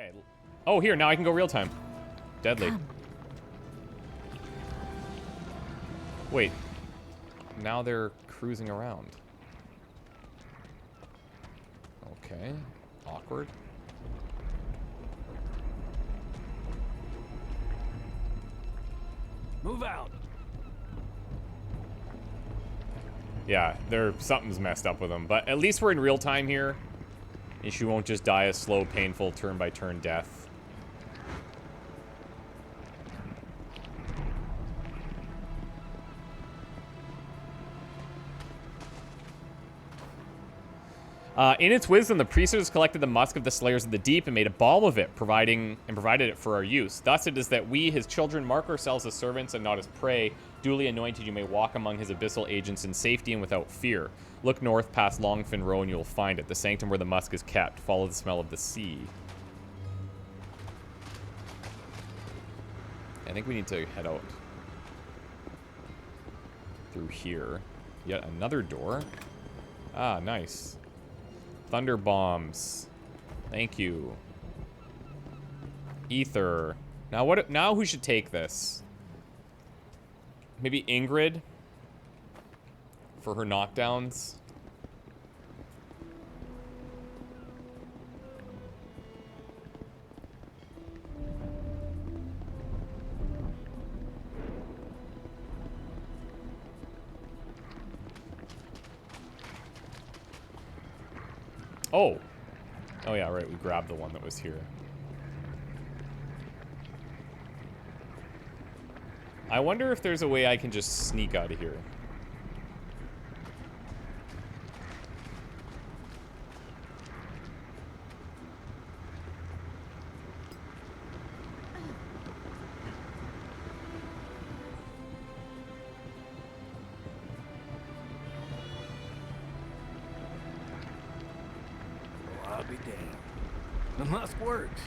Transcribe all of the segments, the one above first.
Okay. Oh, here, now I can go real time. Deadly. Wait. Now they're cruising around. Okay. Awkward. Move out. Yeah, something's messed up with them, but at least we're in real time here. And she won't just die a slow, painful, turn-by-turn death. In its wisdom, the priesthoods collected the musk of the slayers of the deep and made a balm of it, provided it for our use. Thus it is that we, his children, mark ourselves as servants and not as prey. Duly anointed, you may walk among his abyssal agents in safety and without fear. Look north past Longfin Row and you will find it, the sanctum where the musk is kept. Follow the smell of the sea. I think we need to head out through here. Yet another door. Ah, nice. Thunder bombs. Thank you. Ether. Now who should take this? Maybe Ingrid for her knockdowns. Oh. Oh yeah, right, we grabbed the one that was here. I wonder if there's a way I can just sneak out of here. I'll be damned. The musk works.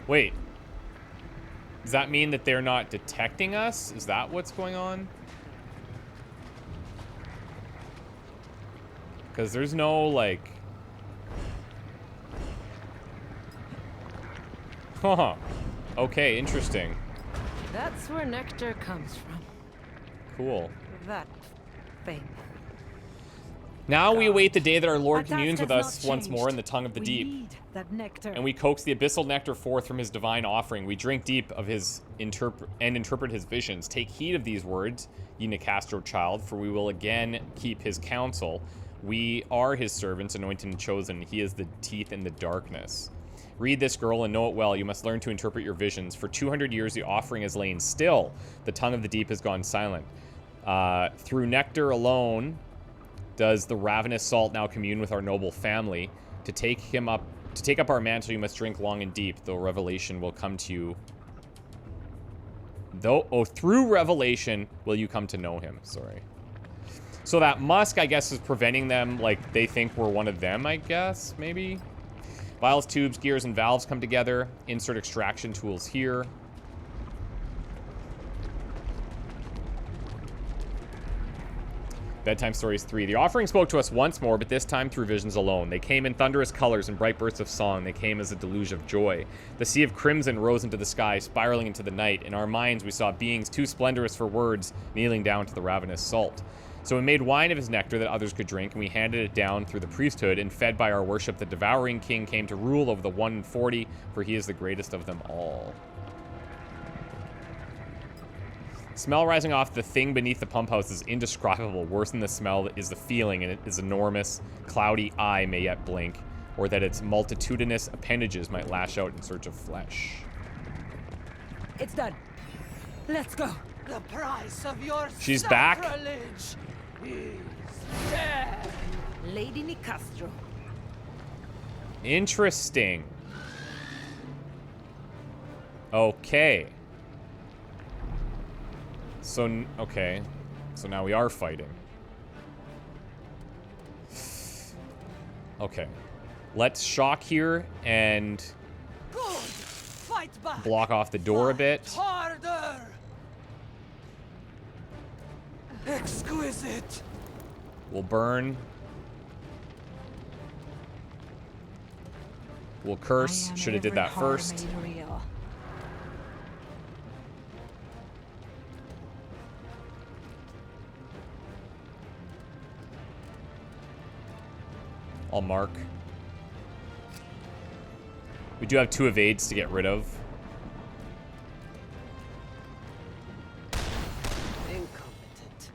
Wait. Does that mean that they're not detecting us? Is that what's going on? Because there's no, like... Huh. Okay, interesting. That's where nectar comes from. Cool. That thing. Now we await the day that our Lord But that communes with has us not once more in the changed. tongue of the We deep. need that nectar. And we coax the abyssal nectar forth from his divine offering. We drink deep of his interpret his visions. Take heed of these words, ye Nicastro child, for we will again keep his counsel. We are his servants, anointed and chosen. He is the teeth in the darkness. Read this, girl, and know it well. You must learn to interpret your visions. For 200 years, the offering has lain still. The tongue of the deep has gone silent. Through nectar alone does the ravenous salt now commune with our noble family. To take up our mantle, you must drink long and deep, though revelation will come to you. Through revelation will you come to know him. Sorry. So that musk, I guess, is preventing them, like, they think we're one of them, I guess, maybe? Vials, tubes, gears, and valves come together. Insert extraction tools here. Bedtime Stories 3. The offering spoke to us once more, but this time through visions alone. They came in thunderous colors and bright bursts of song. They came as a deluge of joy. The sea of crimson rose into the sky, spiraling into the night. In our minds, we saw beings too splendorous for words, kneeling down to the ravenous salt. So we made wine of his nectar that others could drink, and we handed it down through the priesthood, and fed by our worship, the devouring king came to rule over the 140, for he is the greatest of them all. Smell rising off the thing beneath the pump house is indescribable. Worse than the smell is the feeling, and its enormous, cloudy eye may yet blink, or that its multitudinous appendages might lash out in search of flesh. It's done. Let's go. The price of your She's back. sacrilege is death. Lady Nicastro. Interesting. Okay. So, okay. So now we are fighting. Okay. Let's shock here and Good. Fight back. block off the door a bit. Harder. Exquisite. We'll burn. We'll curse. Should have did that first. I'll mark. We do have 2 evades to get rid of. Incompetent.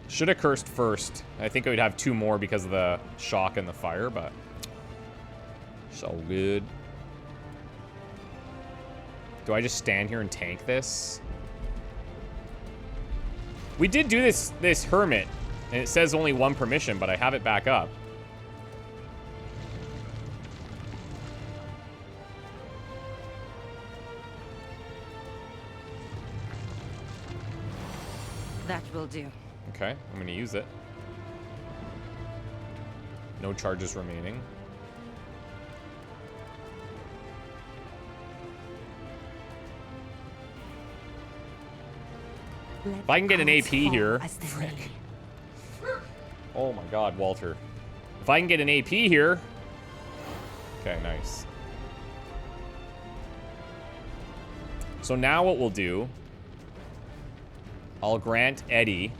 Should have cursed first. I think I would have 2 more because of the shock and the fire, but so good. Do I just stand here and tank this? We did do this hermit, and it says only 1 permission, but I have it back up. That will do. Okay, I'm gonna use it. No charges remaining. If I can get an AP here. Frick. Oh my god, Walter. If I can get an AP here. Okay, nice. So now what we'll do, I'll grant Eddie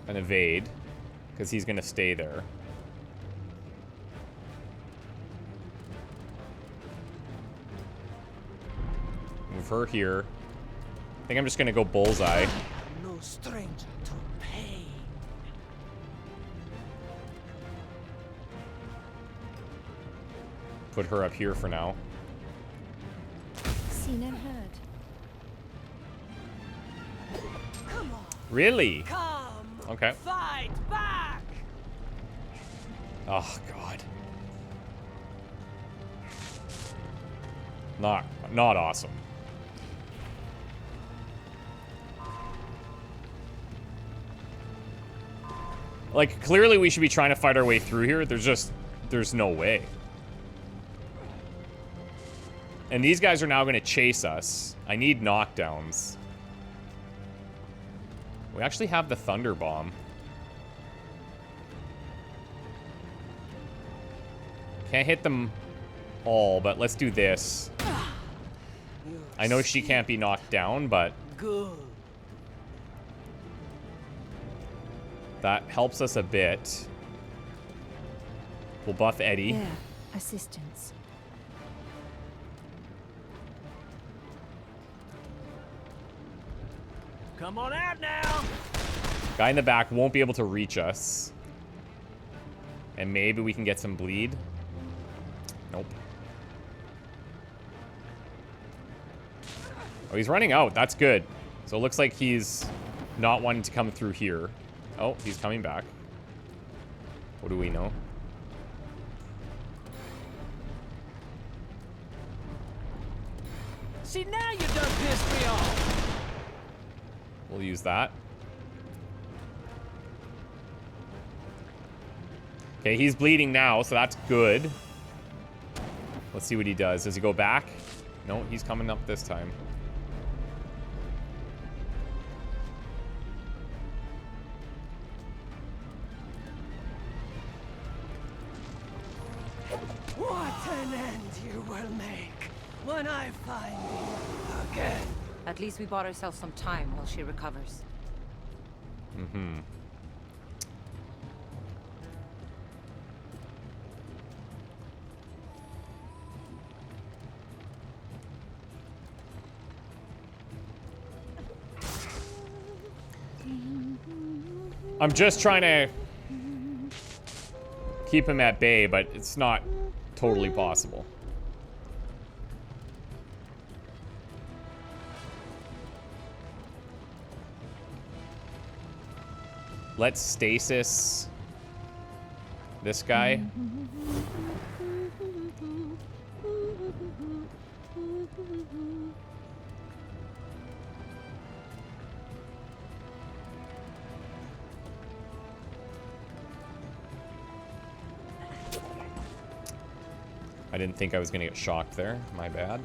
an evade, because he's going to stay there. Move her here. I think I'm just going to go bullseye. No stranger to pain. Put her up here for now. Seen and heard. Come on. Really? Come. Okay. Fight back. Oh, God. Not awesome. Like, clearly we should be trying to fight our way through here. There's no way. And these guys are now going to chase us. I need knockdowns. We actually have the Thunder Bomb. Can't hit them all, but let's do this. I know she can't be knocked down, but Good. that helps us a bit. We'll buff Eddie. There. Assistance. Come on out now. Guy in the back won't be able to reach us. And maybe we can get some bleed. Nope. Oh, he's running out. That's good. So it looks like he's not wanting to come through here. Oh, he's coming back. What do we know? See, now you done pissed me off. We'll use that. Okay, he's bleeding now, so that's good. Let's see what he does. Does he go back? No, he's coming up this time. What an end you will make when I find you again. At least we bought ourselves some time while she recovers. Mm-hmm. I'm just trying to keep him at bay, but it's not totally possible. Let's stasis this guy. I didn't think I was gonna get shocked there. My bad.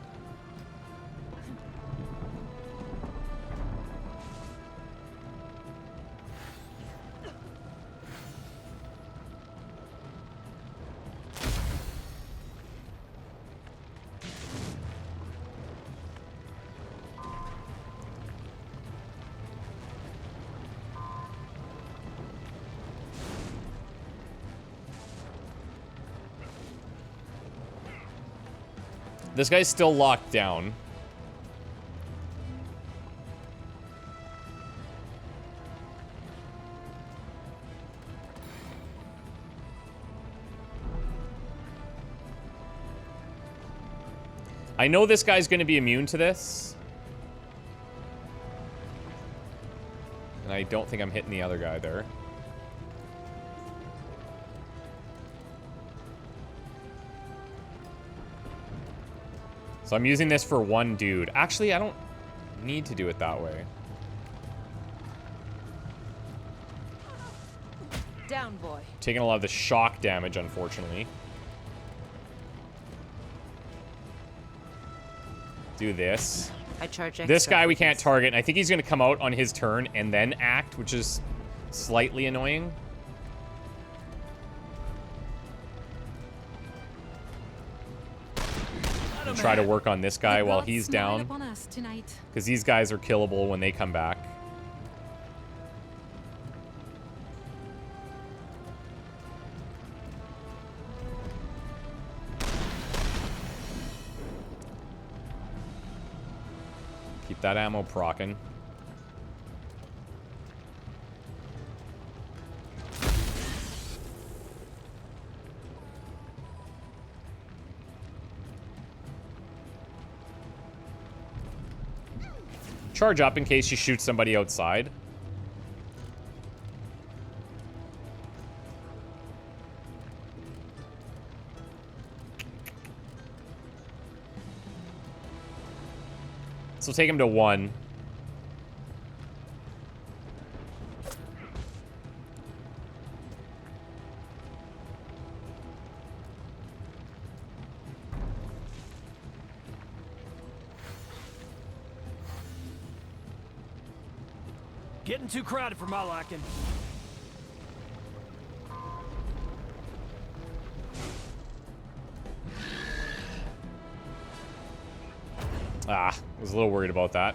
This guy's still locked down. I know this guy's going to be immune to this. And I don't think I'm hitting the other guy there. So I'm using this for one dude. Actually, I don't need to do it that way. Down, boy. Taking a lot of the shock damage, unfortunately. Do this. I charge extra. This guy we can't target, and I think he's going to come out on his turn and then act, which is slightly annoying. And try to work on this guy while he's down, because these guys are killable when they come back. Keep that ammo procking. Charge up in case you shoot somebody outside. So take him to 1. Getting too crowded for my liking. Ah, I was a little worried about that.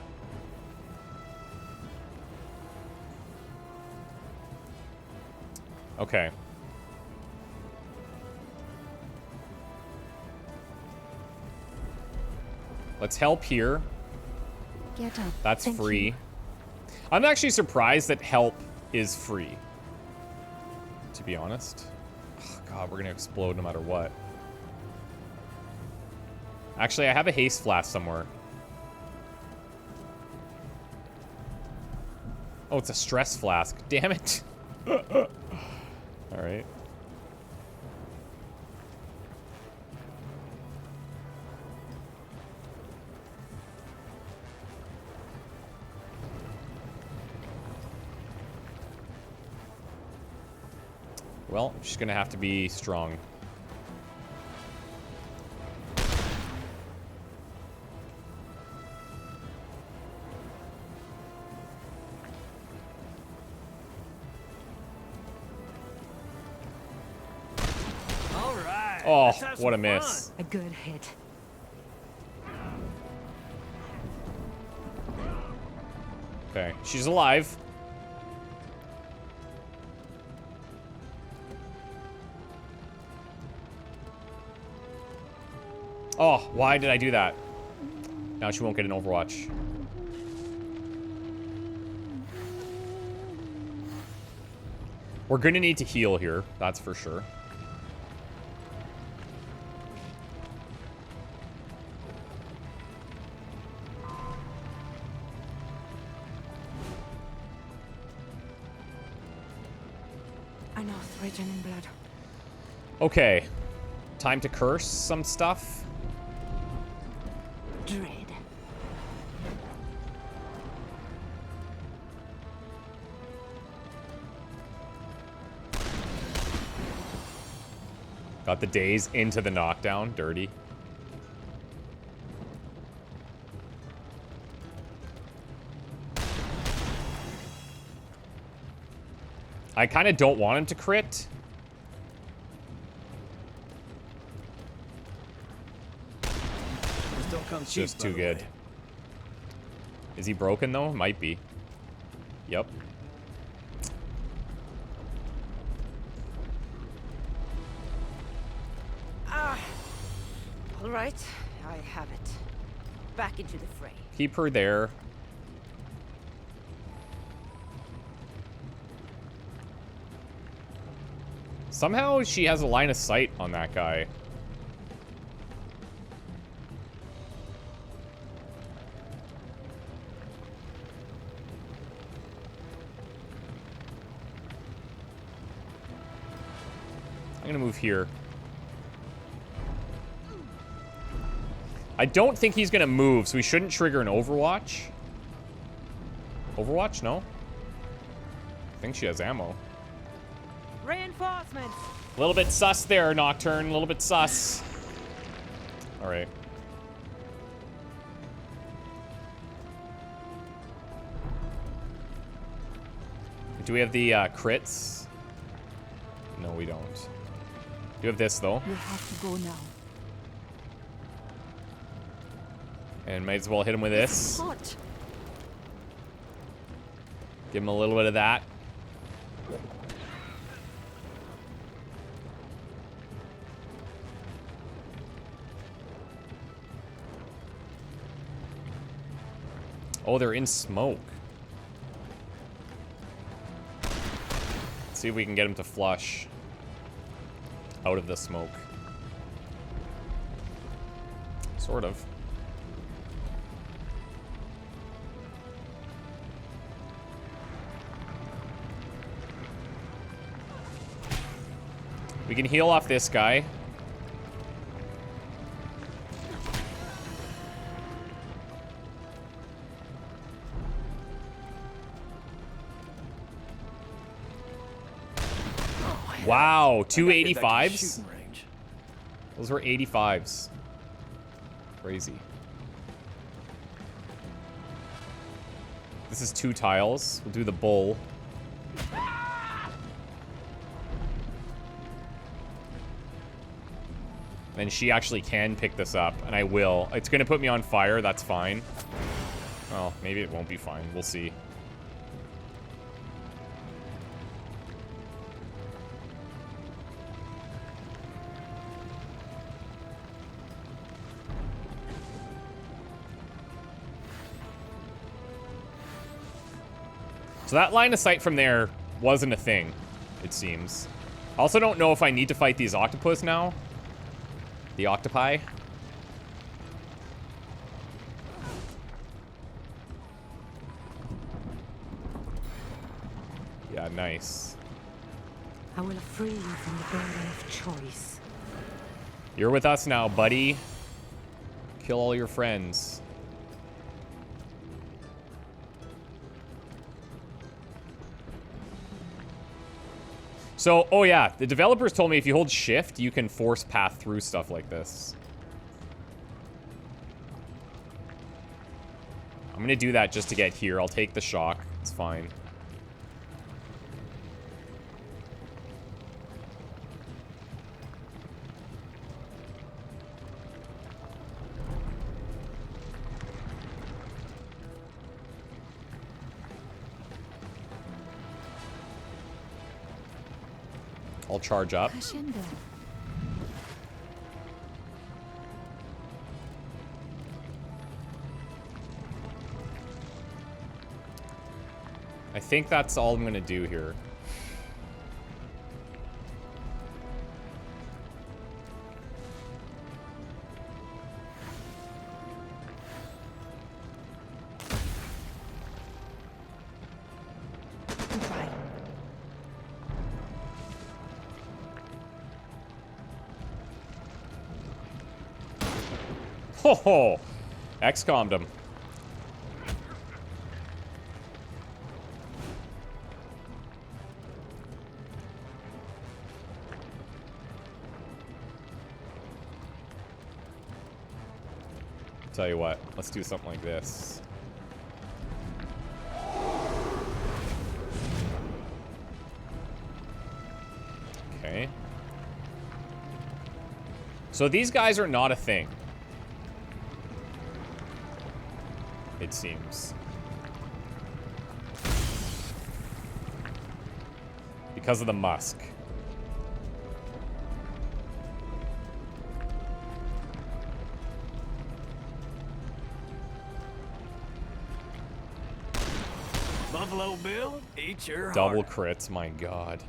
Okay. Let's help here. Get up. That's Thank free. you. I'm actually surprised that help is free, to be honest. Oh, God, we're gonna explode no matter what. Actually, I have a haste flask somewhere. Oh, it's a stress flask. Damn it. Alright. Well, I'm just gonna have to be strong. All right. Oh, let's have what a some miss. fun. A good hit. Okay, she's alive. Oh, why did I do that? Now she won't get an Overwatch. We're gonna need to heal here, that's for sure. An oath written in blood. Okay, time to curse some stuff. Dread. Got the daze into the knockdown, dirty. I kind of don't want him to crit. This don't come It's cheap, just by too the good. way. Is he broken though? Might be. Yep. All right. I have it. Back into the fray. Keep her there. Somehow she has a line of sight on that guy. I'm gonna move here. I don't think he's gonna move, so we shouldn't trigger an Overwatch. Overwatch? No? I think she has ammo. Reinforcements. A little bit sus there, Nocturne. A little bit sus. All right. Do we have the crits? No, we don't. Do you have this, though? You have to go now. And might as well hit him with this. Hot. Give him a little bit of that. Oh, they're in smoke. Let's see if we can get him to flush out of the smoke. Sort of. We can heal off this guy. Wow, two 85s? Those were 85s. Crazy. This is 2 tiles. We'll do the bull. And she actually can pick this up, and I will. It's gonna put me on fire, that's fine. Well, maybe it won't be fine. We'll see. So that line of sight from there wasn't a thing, it seems. Also don't know if I need to fight these octopus now. The octopi. Yeah, nice. I will free you from the burden of choice. You're with us now, buddy. Kill all your friends. So, oh yeah, the developers told me if you hold shift, you can force path through stuff like this. I'm gonna do that just to get here. I'll take the shock. It's fine. I'll charge up. Crescendo. I think that's all I'm gonna do here. Ho ho! XCOM'd him. Tell you what, let's do something like this. Okay. So these guys are not a thing. It seems. Because of the musk. Buffalo Bill, eat your Double heart. crits, my god.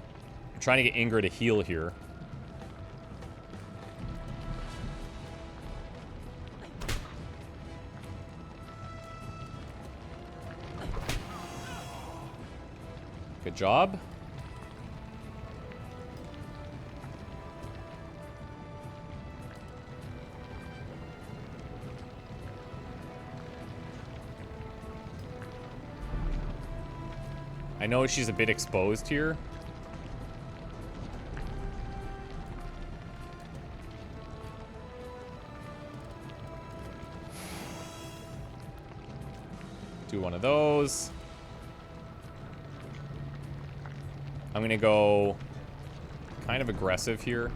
I'm trying to get Ingrid to heal here. Good job. I know she's a bit exposed here. Do one of those. I'm gonna go kind of aggressive here.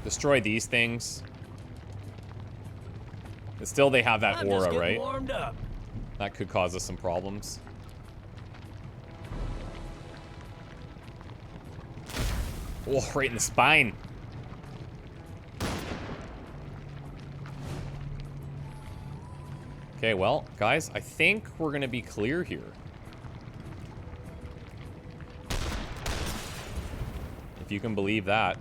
Destroy these things. But still, they have that I'm just aura, getting right? warmed up. That could cause us some problems. Oh, right in the spine. Okay, well, guys, I think we're gonna be clear here. If you can believe that.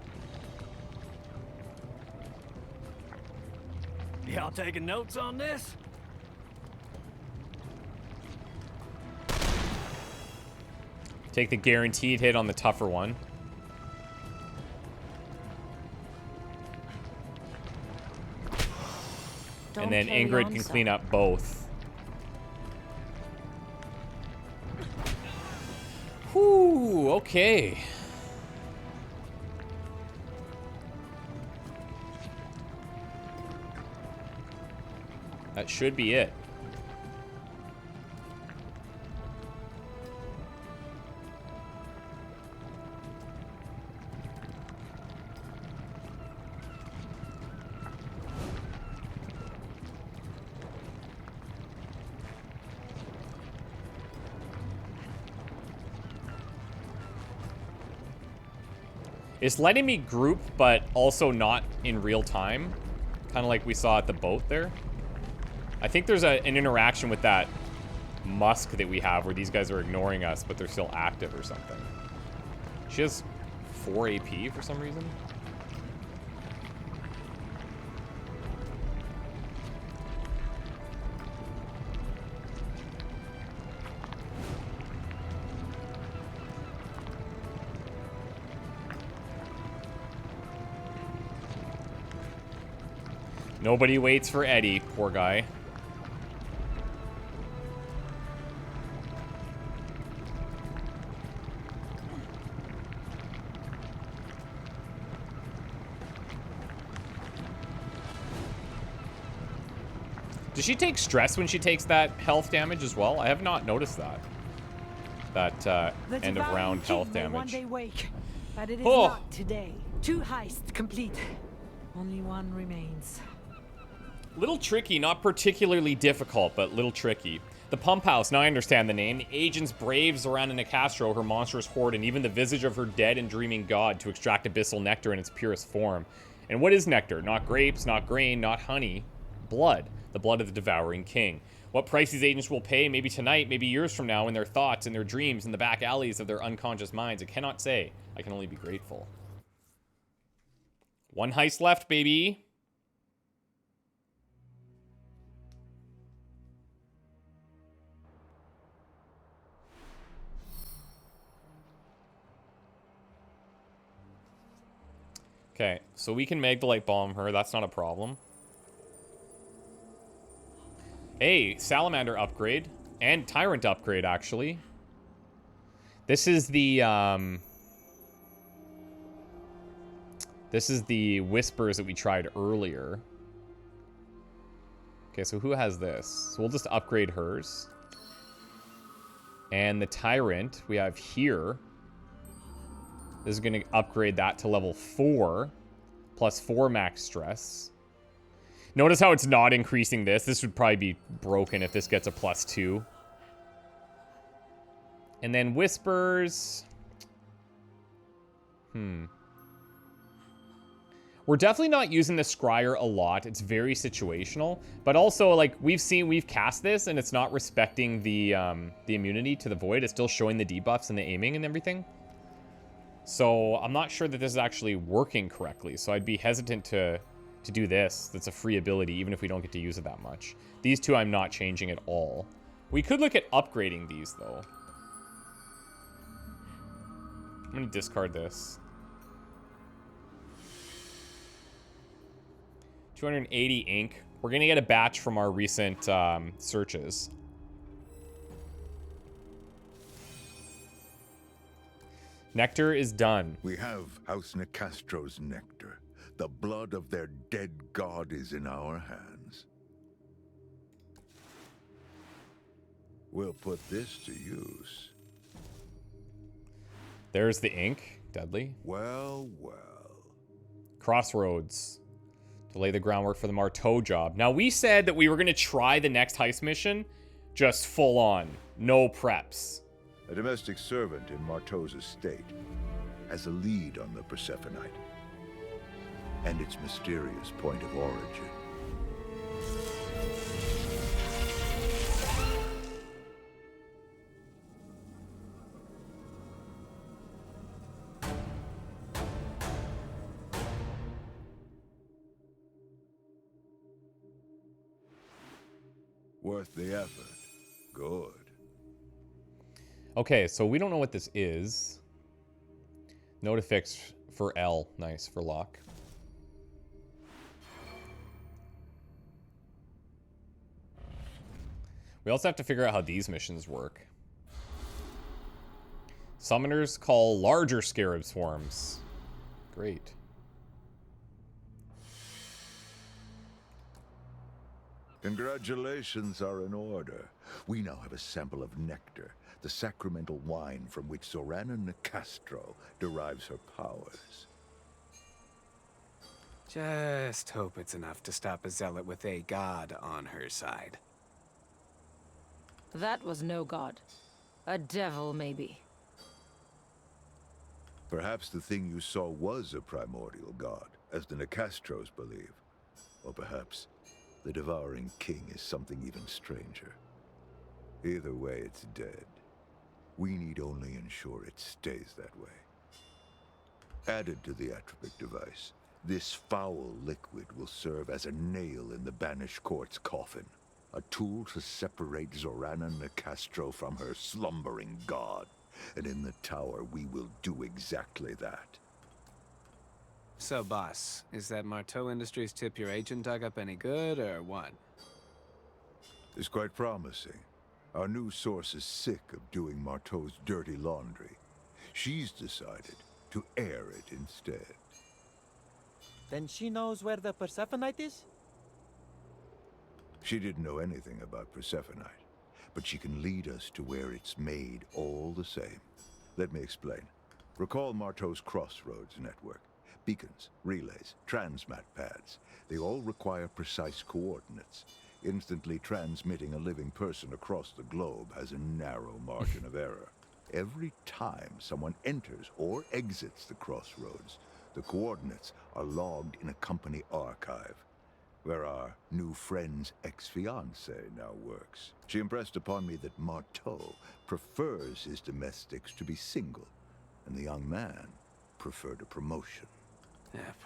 Y'all taking notes on this? Take the guaranteed hit on the tougher one. Don't And then carry Ingrid on, can son. clean up both. Whew, okay. That should be it. It's letting me group, but also not in real time. Kind of like we saw at the boat there. I think there's an interaction with that musk that we have where these guys are ignoring us, but they're still active or something. She has 4 AP for some reason. Nobody waits for Eddie, poor guy. Does she take stress when she takes that health damage as well? I have not noticed that. That The end of Devouring round King health may one damage. day wake, but it is Oh. not today. 2 heists complete. Only one remains. Little tricky, not particularly difficult, but little tricky. The pump house, now I understand the name. The agents braves around in Nicastro, her monstrous horde, and even the visage of her dead and dreaming god to extract abyssal nectar in its purest form. And what is nectar? Not grapes, not grain, not honey. Blood. The blood of the devouring king. What price these agents will pay, maybe tonight, maybe years from now, in their thoughts, in their dreams, in the back alleys of their unconscious minds, I cannot say. I can only be grateful. 1 heist left, baby. Okay, so we can Magdalite bomb her. That's not a problem. Hey, Salamander upgrade. And Tyrant upgrade, actually. This is the, This is the Whispers that we tried earlier. Okay, so who has this? So we'll just upgrade hers. And the Tyrant we have here. This is going to upgrade that to level 4. Plus 4 max stress. Notice how it's not increasing this. This would probably be broken if this gets a plus 2. And then Whispers. We're definitely not using the scryer a lot. It's very situational, but also like we've cast this and it's not respecting the immunity to the void. It's still showing the debuffs and the aiming and everything. So I'm not sure that this is actually working correctly. So I'd be hesitant to do this. That's a free ability, even if we don't get to use it that much. These two I'm not changing at all. We could look at upgrading these though. I'm gonna discard this. 280 ink. We're gonna get a batch from our recent searches. Nectar is done. We have House Nicastro's nectar. The blood of their dead god is in our hands. We'll put this to use. There's the ink. Deadly. Well, well. Crossroads. To lay the groundwork for the Marteau job. Now, we said that we were going to try the next heist mission just full on. No preps. A domestic servant in Marteau's estate has a lead on the Persephoneite and its mysterious point of origin. Worth the effort. Good. Okay, so we don't know what this is. Note affix for L. Nice, for lock. We also have to figure out how these missions work. Summoners call larger scarab swarms. Great. Congratulations are in order. We now have a sample of nectar, the sacramental wine from which Zorana Nicastro derives her powers. Just hope it's enough to stop a zealot with a god on her side. That was no god. A devil, maybe. Perhaps the thing you saw was a primordial god, as the Nicastros believe. Or perhaps the devouring king is something even stranger. Either way, it's dead. We need only ensure it stays that way. Added to the atropic device, this foul liquid will serve as a nail in the banished court's coffin. A tool to separate Zorana Nicastro from her slumbering god. And in the tower, we will do exactly that. So, boss, is that Marteau Industries tip your agent dug up any good, or what? It's quite promising. Our new source is sick of doing Marteau's dirty laundry. She's decided to air it instead. Then she knows where the Persephoneite is? She didn't know anything about Persephoneite, but she can lead us to where it's made all the same. Let me explain. Recall Marteau's Crossroads network. Beacons, relays, transmat pads. They all require precise coordinates. Instantly transmitting a living person across the globe has a narrow margin of error. Every time someone enters or exits the Crossroads, the coordinates are logged in a company archive, where our new friend's ex-fiancée now works. She impressed upon me that Marteau prefers his domestics to be single, and the young man preferred a promotion.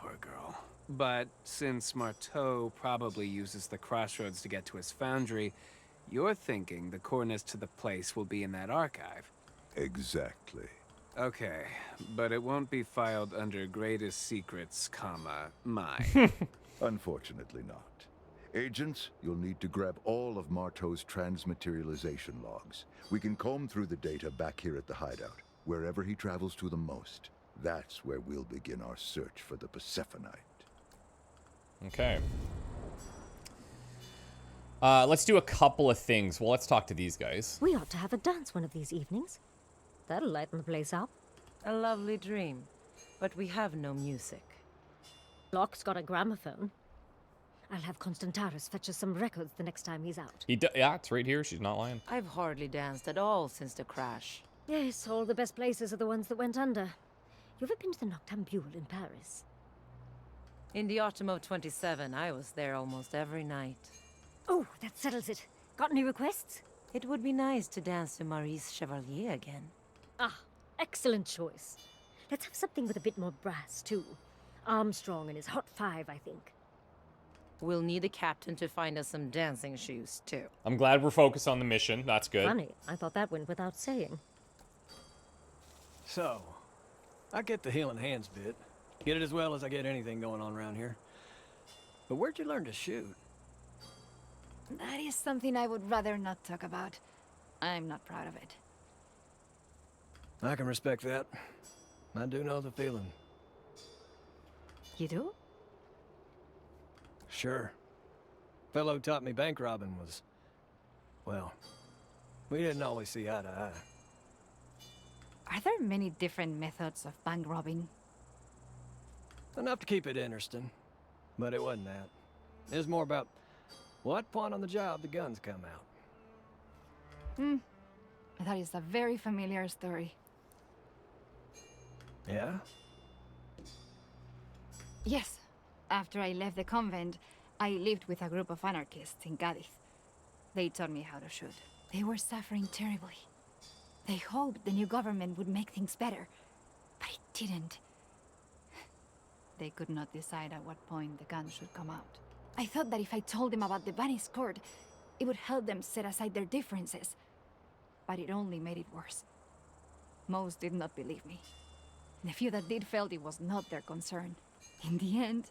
Poor girl. But since Marteau probably uses the Crossroads to get to his foundry, you're thinking the coordinates to the place will be in that archive. Exactly. Okay, but it won't be filed under greatest secrets, comma, mine. Unfortunately not. Agents, you'll need to grab all of Marteau's transmaterialization logs. We can comb through the data back here at the Hideout, wherever he travels to the most. That's where we'll begin our search for the Persephoneite. Okay. Let's do a couple of things. Well, let's talk to these guys. We ought to have a dance one of these evenings. That'll lighten the place up. A lovely dream. But we have no music. Locke's got a gramophone. I'll have Constantaris fetch us some records the next time he's out. Yeah, it's right here. She's not lying. I've hardly danced at all since the crash. Yes, all the best places are the ones that went under. You ever been to the Noctambule in Paris? In the autumn of 27, I was there almost every night. Oh, that settles it. Got any requests? It would be nice to dance to Maurice Chevalier again. Ah, excellent choice. Let's have something with a bit more brass, too. Armstrong and his Hot Five, I think. We'll need a captain to find us some dancing shoes, too. I'm glad we're focused on the mission. That's good. Funny, I thought that went without saying. So, I get the healing hands bit. Get it as well as I get anything going on around here. But where'd you learn to shoot? That is something I would rather not talk about. I'm not proud of it. I can respect that. I do know the feeling. You do? Sure. Fellow who taught me bank robbing was... well, we didn't always see eye to eye. Are there many different methods of bank robbing? Enough to keep it interesting. But it wasn't that. It was more about what point on the job the guns come out. That is a very familiar story. Yeah? Yes. After I left the convent, I lived with a group of anarchists in Cadiz. They taught me how to shoot. They were suffering terribly. They hoped the new government would make things better, but it didn't. They could not decide at what point the guns should come out. I thought that if I told them about the Banished Court, it would help them set aside their differences. But it only made it worse. Most did not believe me. The few that did felt it was not their concern. In the end,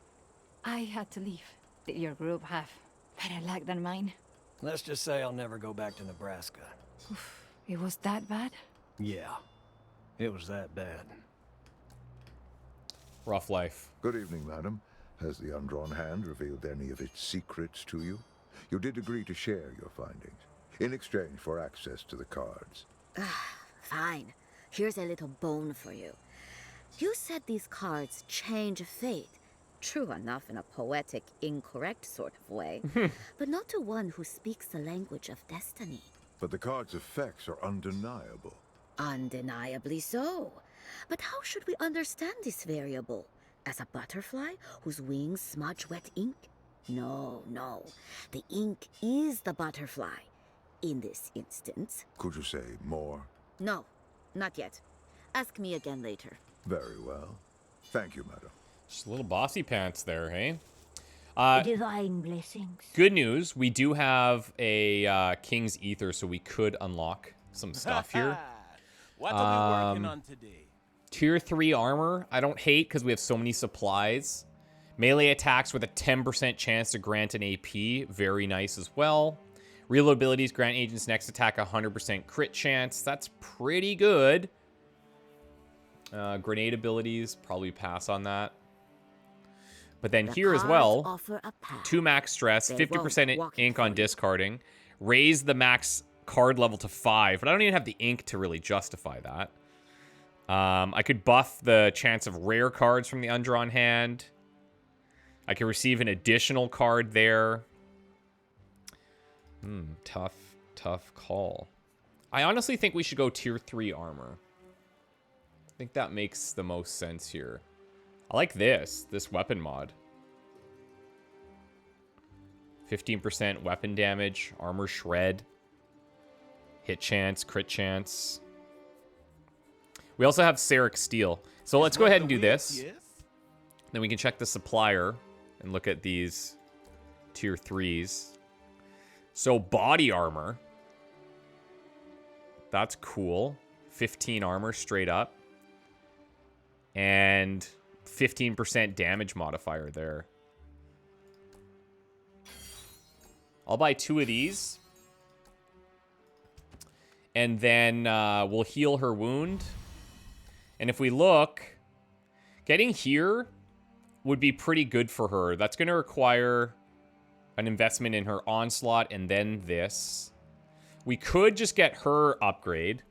I had to leave. Did your group have better luck than mine? Let's just say I'll never go back to Nebraska. Oof, it was that bad? Yeah. It was that bad. Rough life. Good evening, madam. Has the Undrawn Hand revealed any of its secrets to you? You did agree to share your findings, in exchange for access to the cards. Fine. Here's a little bone for you. You said these cards change fate. True enough in a poetic, incorrect sort of way, but not to one who speaks the language of destiny. But the card's effects are undeniable. Undeniably so. But how should we understand this variable? As a butterfly whose wings smudge wet ink? No, no. The ink is the butterfly. In this instance. Could you say more? No, not yet. Ask me again later. Very well. Thank you, madam. Just a little bossy pants there, hey? Divine blessings. Good news. We do have a King's Ether, so we could unlock some stuff here. What are we working on today? Tier 3 armor, I don't hate because we have so many supplies. Melee attacks with a 10% chance to grant an AP, very nice as well. Reload abilities grant agents next attack 100% crit chance. That's pretty good. Grenade abilities, probably pass on that. But then here as well, 2 max stress, 50% ink on discarding. Raise the max card level to 5, but I don't even have the ink to really justify that. I could buff the chance of rare cards from the Undrawn Hand. I can receive an additional card there. Tough call. I honestly think we should go tier 3 armor. I think that makes the most sense here. I like this weapon mod. 15% weapon damage, armor shred, hit chance, crit chance. We also have Seric Steel. So let's go ahead and do this. Yes. Then we can check the supplier and look at these tier 3s. So body armor. That's cool. 15 armor straight up. And 15% damage modifier there. I'll buy 2 of these. And then we'll heal her wound. And if we look, getting here would be pretty good for her. That's going to require an investment in her onslaught and then this. We could just get her upgrade.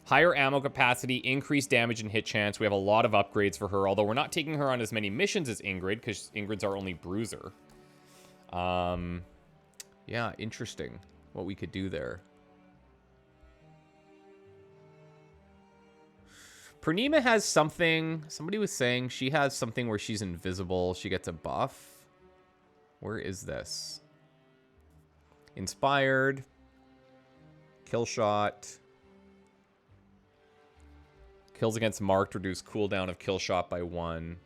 Higher ammo capacity, increased damage and hit chance. We have a lot of upgrades for her, although we're not taking her on as many missions as Ingrid, because Ingrid's our only bruiser. Yeah, interesting what we could do there. Purnima has something. Somebody was saying she has something where she's invisible. She gets a buff. Where is this? Inspired. Kill shot. Kills against marked reduce cooldown of kill shot by 1.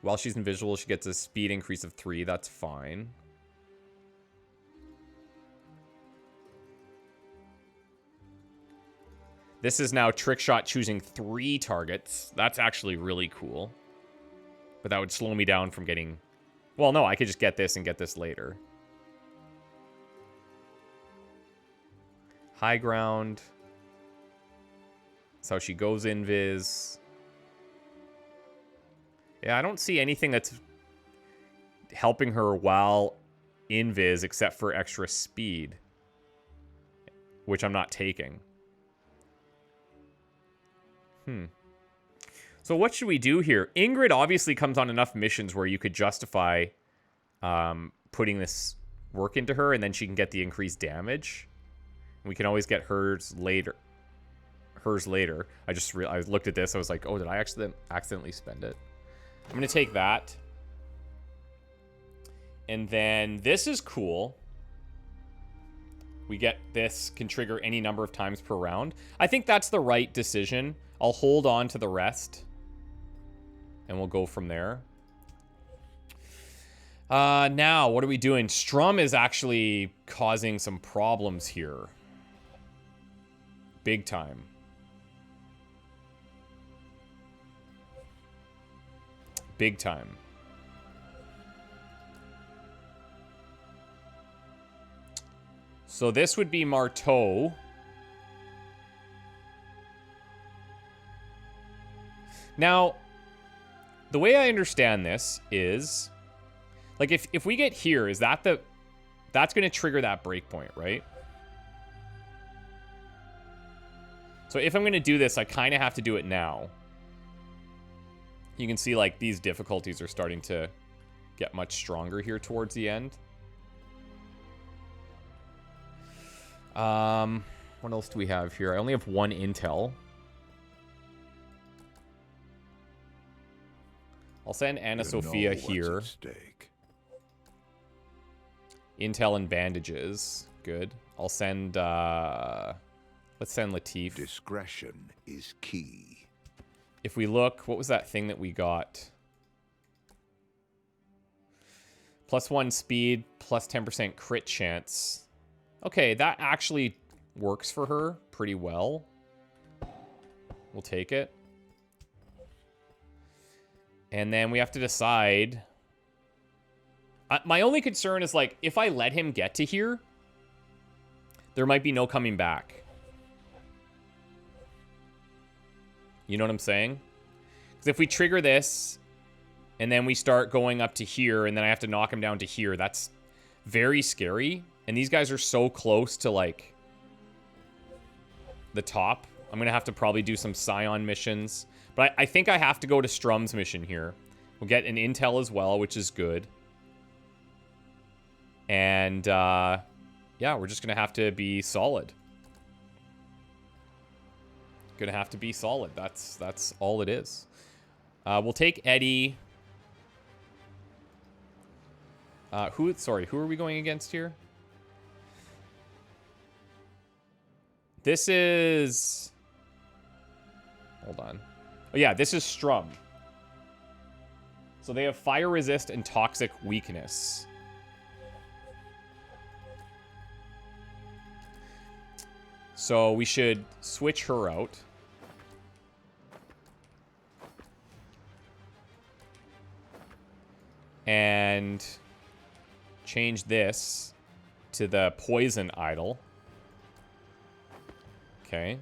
While she's invisible, she gets a speed increase of 3. That's fine. This is now trick shot choosing 3 targets. That's actually really cool. But that would slow me down from getting... Well, no, I could just get this and get this later. High ground. That's how she goes invis. Yeah, I don't see anything that's helping her while invis except for extra speed, which I'm not taking. So what should we do here? Ingrid obviously comes on enough missions where you could justify putting this work into her, and then she can get the increased damage. We can always get hers later. I looked at this. I was like, oh, did I accidentally spend it? I'm going to take that. And then this is cool. We get this can trigger any number of times per round. I think that's the right decision. I'll hold on to the rest. And we'll go from there. Now, what are we doing? Strum is actually causing some problems here. Big time. Big time. So this would be Marteau. Now, the way I understand this is, like, if we get here, is that that's going to trigger that breakpoint, right? So if I'm going to do this, I kind of have to do it now. You can see, like, these difficulties are starting to get much stronger here towards the end. What else do we have here? I only have 1 intel. I'll send Anna Sophia here. Intel and bandages. Good. I'll send, let's send Latif. Discretion is key. If we look, what was that thing that we got? +1 speed, plus 10% crit chance. Okay, that actually works for her pretty well. We'll take it. And then we have to decide. My only concern is, like, if I let him get to here, there might be no coming back. You know what I'm saying? Because if we trigger this, and then we start going up to here, and then I have to knock him down to here, that's very scary. And these guys are so close to, like, the top. I'm going to have to probably do some Scion missions. But I think I have to go to Strum's mission here. We'll get an intel as well, which is good. And, yeah, we're just going to have to be solid. Gonna have to be solid. That's all it is. We'll take Eddie. Who are we going against here? This is... Hold on. Oh, yeah, this is Strum. So they have fire resist and toxic weakness. So we should switch her out. And change this to the poison idol. Okay.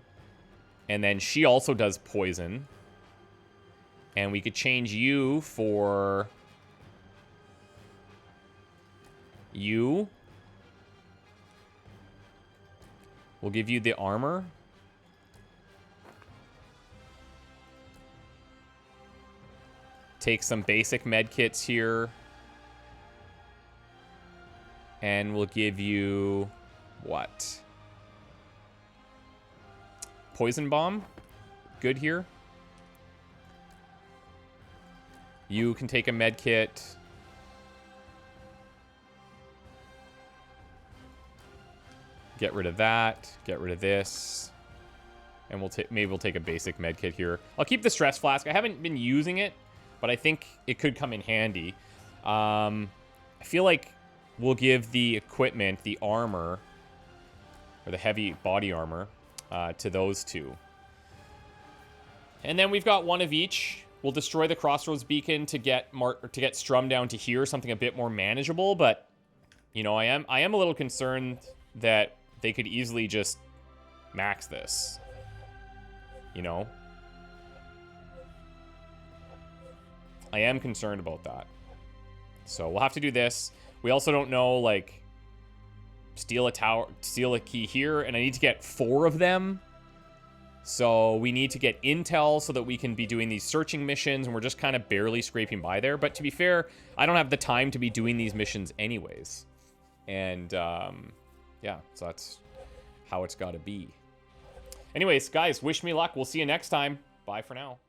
And then she also does poison. And we could change you for you. We'll give you the armor. Take some basic med kits here. And we'll give you what? Poison bomb. Good here. You can take a med kit. Get rid of that. Get rid of this. And maybe we'll take a basic med kit here. I'll keep the stress flask. I haven't been using it, but I think it could come in handy. I feel like we'll give the equipment, the armor, or the heavy body armor, to those two. And then we've got one of each. We'll destroy the Crossroads beacon to get Strum down to here, something a bit more manageable. But you know, I am a little concerned that they could easily just max this. You know, I am concerned about that. So we'll have to do this. We also don't know, like, steal a key here, and I need to get 4 of them. So we need to get intel so that we can be doing these searching missions, and we're just kind of barely scraping by there. But to be fair, I don't have the time to be doing these missions anyways. And, yeah, so that's how it's got to be. Anyways, guys, wish me luck. We'll see you next time. Bye for now.